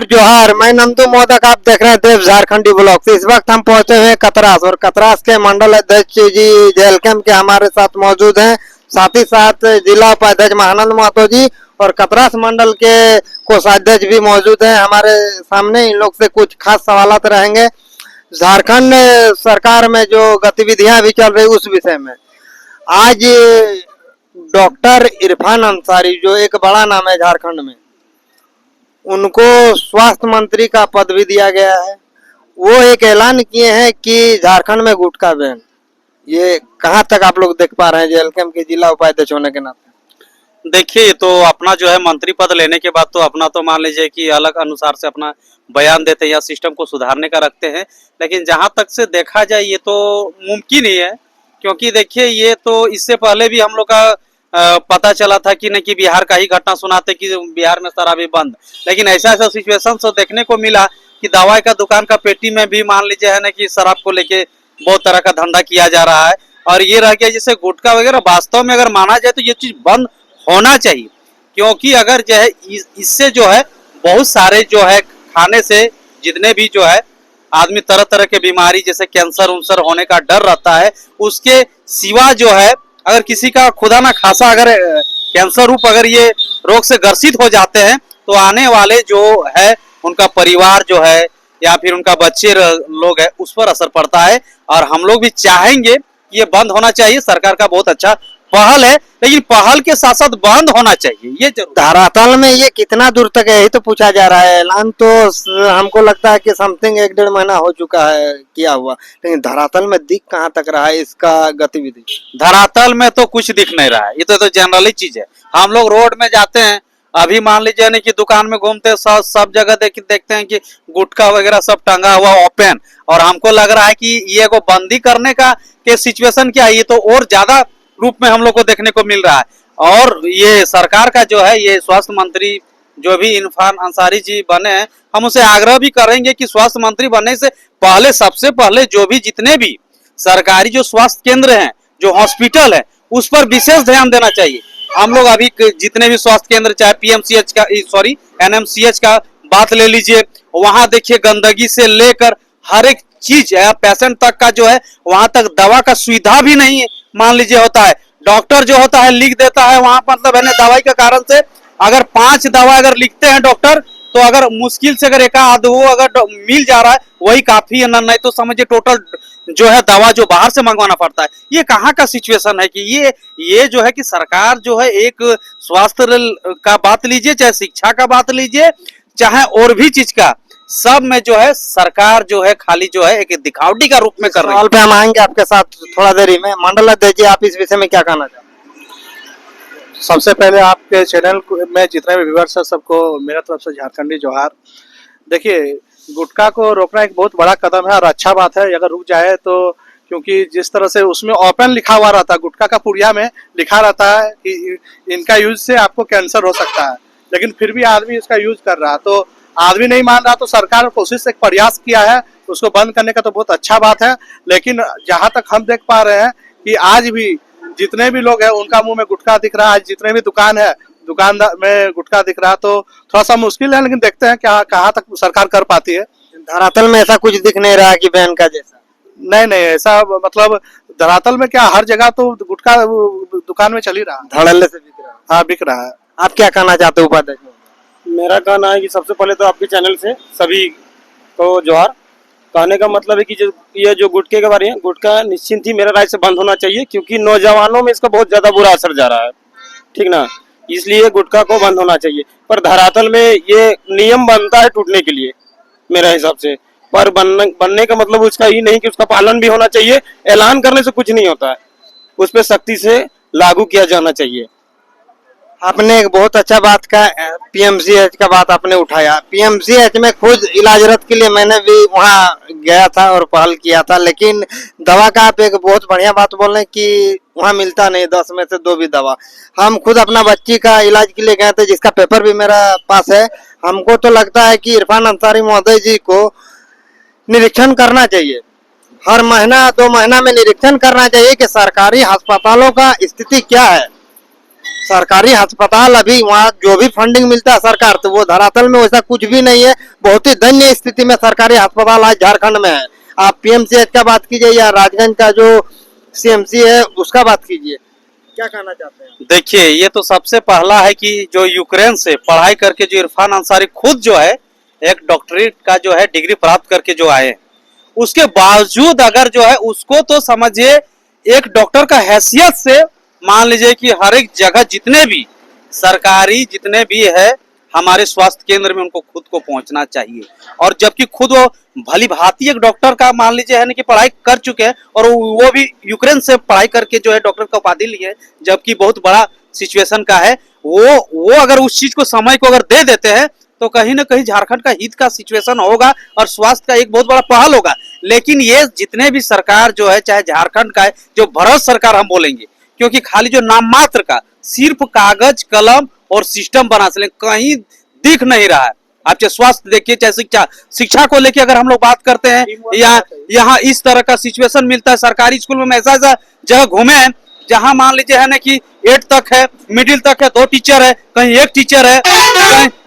जोहार, मैं नंदू मोदक, आप देख रहे हैं देव झारखंडी ब्लॉग। इस वक्त हम पहुंचे हुए हैं कतरास और कतरास के मंडल अध्यक्ष जी जेएलकेएम के हमारे साथ मौजूद हैं, साथ ही साथ जिला उपाध्यक्ष महानंद महतो जी और कतरास मंडल के कोषाध्यक्ष भी मौजूद हैं हमारे सामने। इन लोग से कुछ खास सवालात रहेंगे झारखंड सरकार में जो गतिविधियां अभी चल रही उस विषय में। आज डॉक्टर इरफान अंसारी जो एक बड़ा नाम है झारखंड में, उनको स्वास्थ्य मंत्री का पद भी दिया गया है। वो एक ऐलान किए हैं कि झारखंड में गुटखा बैन। ये कहाँ तक आप लोग देख पा रहे हैं जेएलकेएम के जिला उपाध्यक्ष होने के नाते? देखिए, तो अपना जो है मंत्री पद लेने के बाद तो अपना तो मान लीजिए कि अलग अनुसार से अपना बयान देते हैं या सिस्टम को सुधारने का रखते हैं, लेकिन जहां तक से देखा जाए ये तो मुमकिन ही है। क्योंकि देखिए, ये तो इससे पहले भी हम लोग का पता चला था कि नहीं कि बिहार का ही घटना सुनाते कि बिहार में शराबी बंद, लेकिन ऐसा ऐसा सिचुएशन तो देखने को मिला कि दवाई का दुकान का पेटी में भी मान लीजिए है ना कि शराब को लेके बहुत तरह का धंधा किया जा रहा है। और ये रह गया जैसे गुटखा वगैरह, वास्तव में अगर माना जाए तो ये चीज बंद होना चाहिए। क्योंकि अगर जो है इससे जो है बहुत सारे जो है खाने से जितने भी जो है आदमी तरह तरह के बीमारी जैसे कैंसर उन्सर होने का डर रहता है। उसके सिवा जो है अगर किसी का खुदा ना खासा अगर कैंसर रूप अगर ये रोग से ग्रसित हो जाते हैं तो आने वाले जो है उनका परिवार जो है या फिर उनका बच्चे लोग है उस पर असर पड़ता है। और हम लोग भी चाहेंगे कि ये बंद होना चाहिए। सरकार का बहुत अच्छा पहल है, लेकिन पहल के साथ साथ बंद होना चाहिए ये जरूर। धरातल में ये कितना दूर तक है यही तो पूछा जा रहा है। ऐलान तो हमको लगता है कि समथिंग 1-1.5 महीना हो चुका है किया हुआ, लेकिन धरातल में दिख कहाँ तक रहा है इसका गतिविधि? धरातल में तो कुछ दिख नहीं रहा है। ये तो जनरली चीज है। हम लोग रोड में जाते हैं, अभी मान लीजिए ना कि दुकान में घूमते सब जगह देखते हैं कि गुटखा वगैरह सब टंगा हुआ ओपन, और हमको लग रहा है कि ये को बंदी करने का के सिचुएशन क्या है, ये तो और ज्यादा रूप में हम लोग को देखने को मिल रहा है। और ये सरकार का जो है ये स्वास्थ्य मंत्री जो भी इरफान अंसारी जी बने हैं, हम उसे आग्रह भी करेंगे कि स्वास्थ्य मंत्री बनने से पहले सबसे पहले जो भी जितने भी सरकारी जो स्वास्थ्य केंद्र हैं, जो हॉस्पिटल है, उस पर विशेष ध्यान देना चाहिए। हम लोग अभी जितने भी स्वास्थ्य केंद्र चाहे पीएमसीएच का एनएमसीएच का बात ले लीजिए, वहां देखिए गंदगी से लेकर हर एक चीज है, पेशेंट तक का जो है वहां तक दवा का सुविधा भी नहीं मान लीजिए होता है। डॉक्टर जो होता है लिख देता है वहां पर, मतलब है ना दवाई के कारण से अगर 5 दवा अगर लिखते हैं डॉक्टर, तो अगर मुश्किल से अगर एक आध वो अगर मिल जा रहा है वही काफी है, ना नहीं तो समझिए टोटल जो है दवा जो बाहर से मंगवाना पड़ता है। ये कहाँ का सिचुएशन है कि ये जो है कि सरकार जो है एक स्वास्थ्य का बात लीजिए, चाहे शिक्षा का बात लीजिए, चाहे और भी चीज का, सब में जो है सरकार जो है खाली जो है एक दिखावटी का रूप में कर रही है। सवाल पे हम आएंगे आपके साथ थोड़ा देरी में। मंडल अध्यक्ष जी, आप इस विषय में क्या कहना चाहते हैं? सबसे पहले आपके चैनल में जितने भी व्यूअर्स हैं सबको मेरा तरफ से झारखंडी जोहार। देखिए, गुटखा को रोकना एक बहुत बड़ा कदम है और अच्छा बात है अगर रुक जाए तो, क्योंकि जिस तरह से उसमें ओपन लिखा हुआ रहता है, गुटखा का पुड़िया में लिखा रहता है कि इनका यूज से आपको कैंसर हो सकता है, लेकिन फिर भी आदमी इसका यूज कर रहा है। तो आदमी नहीं मान रहा तो सरकार कोशिश एक प्रयास किया है उसको बंद करने का, तो बहुत अच्छा बात है। लेकिन जहां तक हम देख पा रहे हैं कि आज भी जितने भी लोग हैं उनका मुंह में गुटखा दिख रहा है, जितने भी दुकान है दुकानदार में गुटखा दिख रहा है, तो थोड़ा सा मुश्किल है, लेकिन देखते हैं क्या कहाँ तक सरकार कर पाती है। धरातल में ऐसा कुछ दिख नहीं रहा कि बैन का जैसा? नहीं, ऐसा मतलब धरातल में क्या, हर जगह तो गुटखा दुकान में चल ही रहा है, धड़ल्ले से बिक रहा है। हाँ बिक रहा है। आप क्या कहना चाहते हो उपाध्यक्ष? मेरा कहना है कि सबसे पहले तो आपके चैनल से सभी को जोहार। कहने का मतलब है कि ये जो गुटखे के बारे में, गुटखा निश्चिंत ही मेरा राय से बंद होना चाहिए, क्योंकि नौजवानों में इसका बहुत ज्यादा बुरा असर जा रहा है, ठीक ना। इसलिए गुटखा को बंद होना चाहिए। पर धरातल में ये नियम बनता है टूटने के लिए मेरे हिसाब से, पर बनने का मतलब उसका ही नहीं कि उसका पालन भी होना चाहिए। ऐलान करने से कुछ नहीं होता है, उस पर सख्ती से लागू किया जाना चाहिए। आपने एक बहुत अच्छा बात का पीएमसीएच का बात आपने उठाया। पीएमसीएच में खुद इलाजरत के लिए मैंने भी वहाँ गया था और पहल किया था, लेकिन दवा का आप एक बहुत बढ़िया बात बोल रहे हैं कि वहाँ मिलता नहीं 10 में से 2 भी दवा। हम खुद अपना बच्ची का इलाज के लिए गए थे, जिसका पेपर भी मेरा पास है। हमको तो लगता है कि इरफान अंसारी महोदय जी को निरीक्षण करना चाहिए, हर महीना 2 महीना में निरीक्षण करना चाहिए कि सरकारी अस्पतालों का स्थिति क्या है। सरकारी अस्पताल अभी वहाँ जो भी फंडिंग मिलता है सरकार तो वो धरातल में वैसा कुछ भी नहीं है। बहुत ही दयनीय स्थिति में सरकारी अस्पताल आज झारखंड में है। आप पीएमसीएच का बात कीजिए या राजगंज का जो सीएमसी है उसका बात कीजिए, क्या कहना चाहते हैं? देखिए, ये तो सबसे पहला है कि जो यूक्रेन से पढ़ाई करके जो इरफान अंसारी खुद जो है एक डॉक्टरेट का जो है डिग्री प्राप्त करके जो आए, उसके बावजूद अगर जो है उसको तो समझिए एक डॉक्टर का हैसियत से मान लीजिए कि हर एक जगह जितने भी सरकारी जितने भी है हमारे स्वास्थ्य केंद्र में उनको खुद को पहुंचना चाहिए। और जबकि खुद वो भली भांति एक डॉक्टर का मान लीजिए है ना कि पढ़ाई कर चुके हैं और वो भी यूक्रेन से पढ़ाई करके जो है डॉक्टर का उपाधि लिए, जबकि बहुत बड़ा सिचुएशन का है वो अगर उस चीज को समय को अगर दे देते हैं तो कहीं ना कहीं झारखंड का हित का सिचुएशन होगा और स्वास्थ्य का एक बहुत बड़ा पहल होगा। लेकिन ये जितने भी सरकार जो है चाहे झारखंड का है जो भ्रष्ट सरकार हम बोलेंगे, क्योंकि खाली जो नाम मात्र का सिर्फ कागज कलम और सिस्टम बना से कहीं दिख नहीं रहा है। आप चाहे स्वास्थ्य देखिए चाहे शिक्षा को लेके अगर हम लोग बात करते हैं यहाँ इस तरह का सिचुएशन मिलता है। सरकारी स्कूल में ऐसा जगह घूमे हैं जहां मान लीजिए है ना कि 8 तक है, मिडिल तक है, 2 टीचर है, कहीं 1 टीचर है,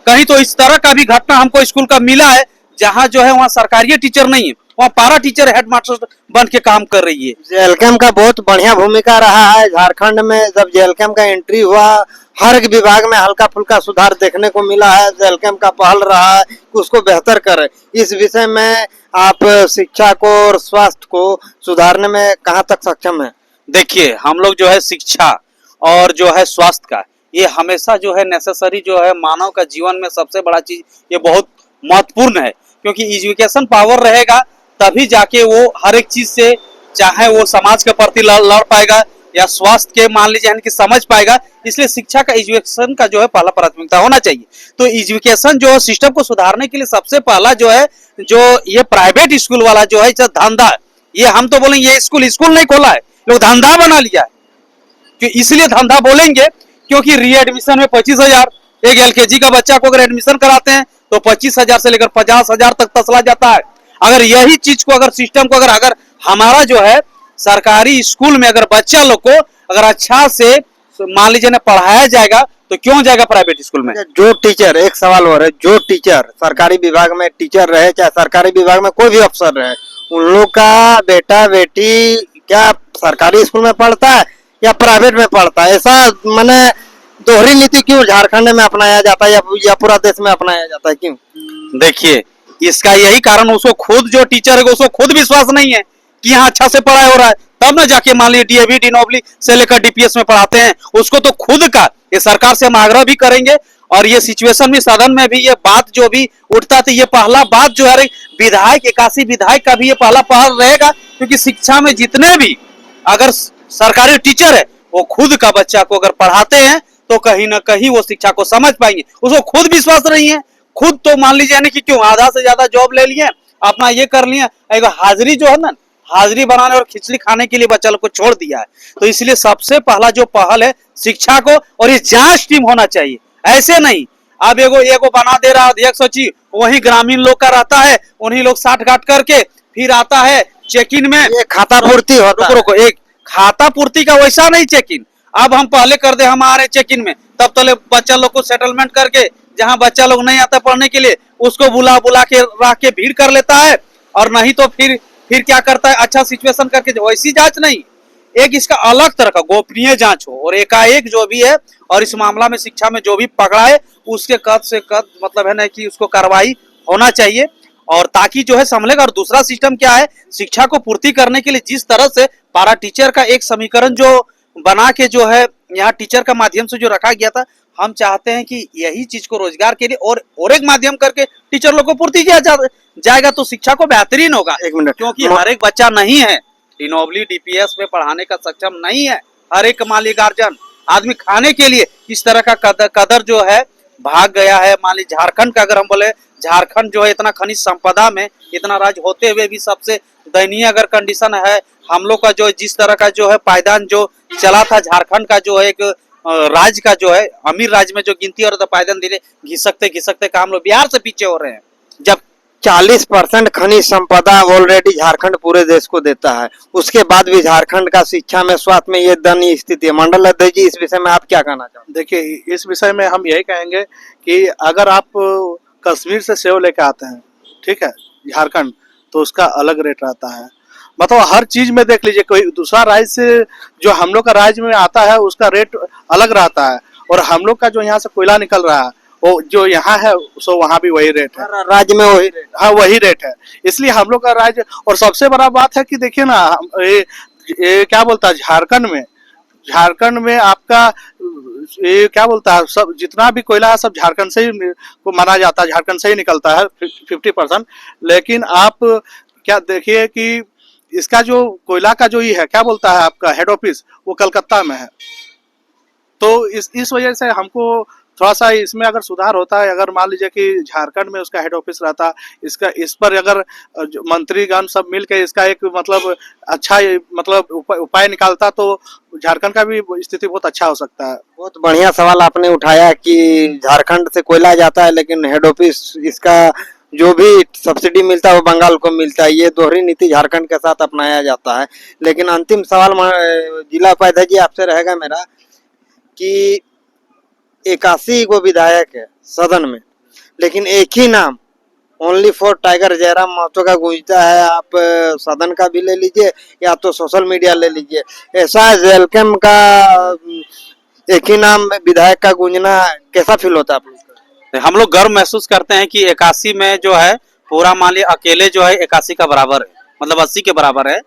कहीं तो इस तरह का भी घटना हमको स्कूल का मिला है जहां जो है वहाँ सरकारी टीचर नहीं है, वहाँ पारा टीचर हेडमास्टर बन के काम कर रही है। जेएलकेम का बहुत बढ़िया भूमिका रहा है झारखंड में। जब जेएलकेम का एंट्री हुआ हर एक विभाग में हल्का फुल्का सुधार देखने को मिला है। जेएलकेम का पहल रहा है कि उसको बेहतर करे। इस विषय में आप शिक्षा को और स्वास्थ्य को सुधारने में कहाँ तक सक्षम है? देखिए, हम लोग जो है शिक्षा और जो है स्वास्थ्य का ये हमेशा जो है नेसेसरी जो है मानव का जीवन में सबसे बड़ा चीज ये बहुत महत्वपूर्ण है, क्योंकि एजुकेशन पावर रहेगा तभी जाके वो हर एक चीज से चाहे वो समाज के प्रति लड़ पाएगा या स्वास्थ्य के मान लीजिए कि समझ पाएगा। इसलिए शिक्षा का एजुकेशन का जो है पहला प्राथमिकता होना चाहिए। तो एजुकेशन जो सिस्टम को सुधारने के लिए सबसे पहला जो है जो ये प्राइवेट स्कूल वाला जो है धंधा, ये हम तो बोलेंगे ये स्कूल नहीं खोला है, लोग धंधा बना लिया है। कि इसलिए धंधा बोलेंगे क्योंकि री एडमिशन में 25,000, एक एलकेजी का बच्चा को अगर एडमिशन कराते हैं तो 25,000 से लेकर 50,000 तक तसला जाता है। अगर यही चीज को अगर सिस्टम को अगर हमारा जो है सरकारी स्कूल में अगर बच्चा लोग को अगर अच्छा से मान लीजिए ना पढ़ाया जाएगा तो क्यों जाएगा प्राइवेट स्कूल में? जो टीचर, एक सवाल हो रहा है, जो टीचर सरकारी विभाग में टीचर रहे चाहे सरकारी विभाग में कोई भी अफसर रहे, उन लोग का बेटा बेटी क्या सरकारी स्कूल में पढ़ता है या प्राइवेट में पढ़ता है? ऐसा मैंने दोहरी नीति क्यों झारखंड में अपनाया जाता है या पूरा देश में अपनाया जाता है, क्यों? देखिए, इसका यही कारण उसको खुद जो टीचर है उसको खुद विश्वास नहीं है कि यहाँ अच्छा से पढ़ाई हो रहा है, तब ना जाके मान लीजिए डीएवी डिनोबली से लेकर डीपीएस में पढ़ाते हैं। उसको तो खुद का ये सरकार से हम आग्रह भी करेंगे और ये सिचुएशन में सदन में भी ये बात जो भी उठता था ये पहला बात जो है विधायक 81 विधायक का भी ये पहला पहल रहेगा, क्योंकि शिक्षा में जितने भी अगर सरकारी टीचर है वो खुद का बच्चा को अगर पढ़ाते हैं तो कहीं ना कहीं वो शिक्षा को समझ पाएंगे। उसको खुद विश्वास नहीं है, खुद तो मान लीजिए कि क्यों आधा से ज्यादा जॉब ले लिए अपना ये कर लिया, एक हाजिरी जो है ना हाजिरी बनाने और खिचड़ी खाने के लिए बच्चा लोग को छोड़ दिया है। तो इसलिए सबसे पहला जो पहल है शिक्षा को, और ये जांच टीम होना चाहिए। ऐसे नहीं अब एगो बना दे रहा अध्यक्ष सचिव, वही ग्रामीण लोग का रहता है, उन्हीं लोग साठ गांठ करके फिर आता है चेक इन में ये खाता पूर्ति होता है। रुको, एक खाता पूर्ति का वैसा नहीं चेक इन। अब हम पहले कर दे हमारे चेक इन में, तब तले बच्चा लोग को सेटलमेंट करके जहां बच्चा लोग नहीं आता पढ़ने के लिए उसको बुला के रख के भीड़ कर लेता है, और नहीं तो फिर क्या करता है अच्छा सिचुएशन करके। वैसी जांच नहीं, एक इसका अलग तरह का गोपनीय जांच हो और एकाएक जो भी है, और इस मामला में शिक्षा में जो भी पकड़ा है उसके कद से कद मतलब है ना कि उसको कार्रवाई होना चाहिए, और ताकि जो है संभलेगा। और दूसरा सिस्टम क्या है, शिक्षा को पूर्ति करने के लिए जिस तरह से पारा टीचर का एक समीकरण जो बना के जो है यहाँ टीचर का माध्यम से जो रखा गया था, हम चाहते हैं कि यही चीज को रोजगार के लिए और एक माध्यम करके टीचर लोग को पूर्ति किया जाएगा तो शिक्षा को बेहतरीन होगा। 1 मिनट, क्योंकि हर एक बच्चा नहीं है डिनोबली डीपीएस में पढ़ाने का सक्षम नहीं है। हर एक माली गार्जियन आदमी खाने के लिए इस तरह का कदर जो है भाग गया है। मान लीजिए झारखंड का अगर हम बोले, झारखंड जो है इतना खनिज संपदा में इतना राज्य होते हुए भी सबसे दयनीय अगर कंडीशन है हम लोग का, जो जिस तरह का जो है पायदान जो चला था झारखंड का जो है एक राज्य का जो है अमीर राज्य में जो गिनती और पायदान धीरे घिसकते का हम लोग बिहार से पीछे हो रहे हैं। जब 40% खनिज संपदा ऑलरेडी झारखंड पूरे देश को देता है, उसके बाद भी झारखंड का शिक्षा में स्वास्थ्य में ये दयनीय स्थिति है। मंडल अध्यक्ष जी, इस विषय में आप क्या कहना चाहते देखिए, इस विषय में हम यही कहेंगे कि अगर आप कश्मीर से सेव लेके आते हैं, ठीक है, झारखंड, तो उसका अलग रेट रहता है। मतलब हर चीज में देख लीजिए, कोई दूसरा राज्य से जो हम लोग का राज्य में आता है उसका रेट अलग रहता है, और हम लोग का जो यहाँ से कोयला निकल रहा है वो जो यहाँ है सो वहाँ भी वही रेट है, हैं? राज्य में वही रेट। हाँ वही रेट है। इसलिए हम लोग का राज्य, और सबसे बड़ा बात है कि देखिए ना, ये क्या बोलता है, झारखंड में आपका ये क्या बोलता है, सब जितना भी कोयला है सब झारखंड से ही को माना जाता है, झारखंड से ही निकलता है 50%। लेकिन आप क्या देखिए कि इसका जो कोयला का जो ये है, क्या बोलता है, आपका हेड ऑफिस वो कलकत्ता में है। तो इस वजह से हमको थोड़ा सा इसमें अगर सुधार होता है, अगर मान लीजिए कि झारखंड में उसका हेड ऑफिस रहता, इस पर अगर मंत्रीगण सब मिलकर इसका एक मतलब अच्छा मतलब उपाय निकालता, तो झारखंड का भी स्थिति बहुत अच्छा हो सकता है। बहुत बढ़िया सवाल आपने उठाया कि झारखंड से कोयला जाता है लेकिन हेड ऑफिस इसका जो भी सब्सिडी मिलता है वो बंगाल को मिलता है। ये दोहरी नीति झारखंड के साथ अपनाया जाता है। लेकिन अंतिम सवाल जिला उपाध्यक्ष जी आपसे रहेगा मेरा कि 81 को विधायक है सदन में, लेकिन एक ही नाम only for tiger Jairam Mahato का गूंजता है। आप सदन का भी ले लीजिए या तो सोशल मीडिया ले लीजिए, ऐसा जेलकैम का एक ही नाम विधायक का गूंजना कैसा फील होता है आप लोग को? हम लोग गर्व महसूस करते हैं कि 81 में जो है पूरा मान लिया अकेले जो है 81 का बराबर है, मतलब 80 के बराबर है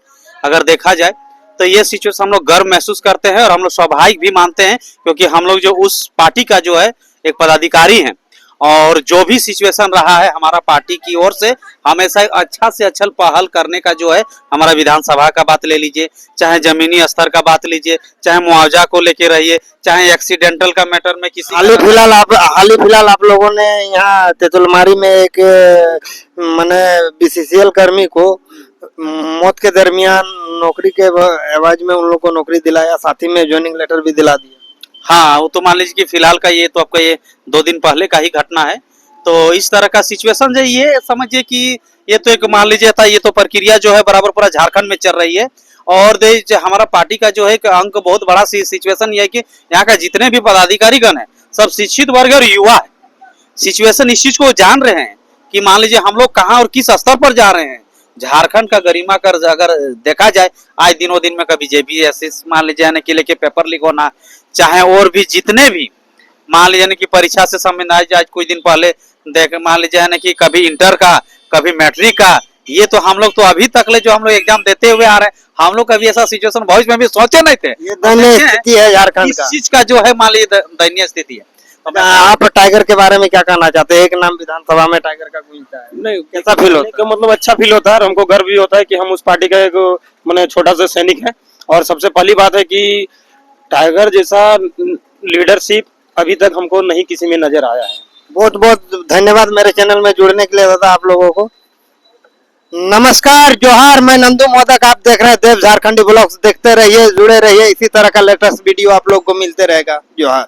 अगर देखा जाए तो। ये सिचुएशन हम लोग गर्व महसूस करते हैं और हम लोग स्वाभाविक भी मानते हैं, क्योंकि हम लोग जो उस पार्टी का जो है एक पदाधिकारी हैं, और जो भी सिचुएशन रहा है हमारा पार्टी की ओर से हमेशा अच्छा से अच्छा पहल करने का जो है, हमारा विधानसभा का बात ले लीजिए, चाहे जमीनी स्तर का बात लीजिए, चाहे मुआवजा को लेके रहिए, चाहे एक्सीडेंटल का मैटर में किसी हाल ही फिलहाल आप लोगों ने यहाँ तेतुलमारी में एक माने BCCL कर्मी को मौत के दरमियान नौकरी के एवज में उन लोग को नौकरी दिलाया, साथ ही में ज्वाइनिंग लेटर भी दिला दिया। हाँ, वो तो मान लीजिए कि फिलहाल का ये तो आपका ये 2 दिन पहले का ही घटना है। तो इस तरह का सिचुएशन जो ये समझिए कि ये तो एक मान लीजिए था, ये तो प्रक्रिया जो है बराबर पूरा झारखंड में चल रही है। और हमारा पार्टी का जो है अंक बहुत बड़ा सिचुएशन ये है कि यहाँ का जितने भी पदाधिकारीगण है सब शिक्षित वर्ग और युवा है। सिचुएशन इस चीज को जान रहे हैं कि मान लीजिए हम लोग कहाँ और किस स्तर पर जा रहे हैं। झारखंड का गरिमा कर अगर देखा जाए, आज दिनों दिन में कभी JBSS मान लीजिए यानी कि लेके पेपर लीक होना, चाहे और भी जितने भी मान लीजिए कि परीक्षा से संबंधित आज कुछ दिन पहले देख मान लीजिए यानी कि कभी इंटर का कभी मैट्रिक का, ये तो हम लोग तो अभी तक ले जो हम लोग एग्जाम देते हुए आ रहे हैं, हम लोग कभी ऐसा सिचुएशन भविष्य में भी सोचे नहीं थे। ये दयनीय स्थिति है झारखंड इस का। चीज का जो है मान लीजिए दयनीय स्थिति है। आप टाइगर के बारे में क्या कहना चाहते हैं? एक नाम विधानसभा में टाइगर का गूंजता है, नहीं, कैसा फील होता है? मतलब अच्छा फील होता है, और हमको गर्व भी होता है कि हम उस पार्टी का एक मैंने छोटा सा सैनिक है। और सबसे पहली बात है कि टाइगर जैसा लीडरशिप अभी तक हमको नहीं किसी में नजर आया है। बहुत बहुत धन्यवाद मेरे चैनल में जुड़ने के लिए दादा आप लोगों को। नमस्कार, जोहार, मैं नंदू मोदक, आप देख रहे हैं देव झारखंडी ब्लॉग्स। देखते रहिए, जुड़े रहिए, इसी तरह का लेटेस्ट वीडियो आप लोग को मिलते रहेगा। जोहार।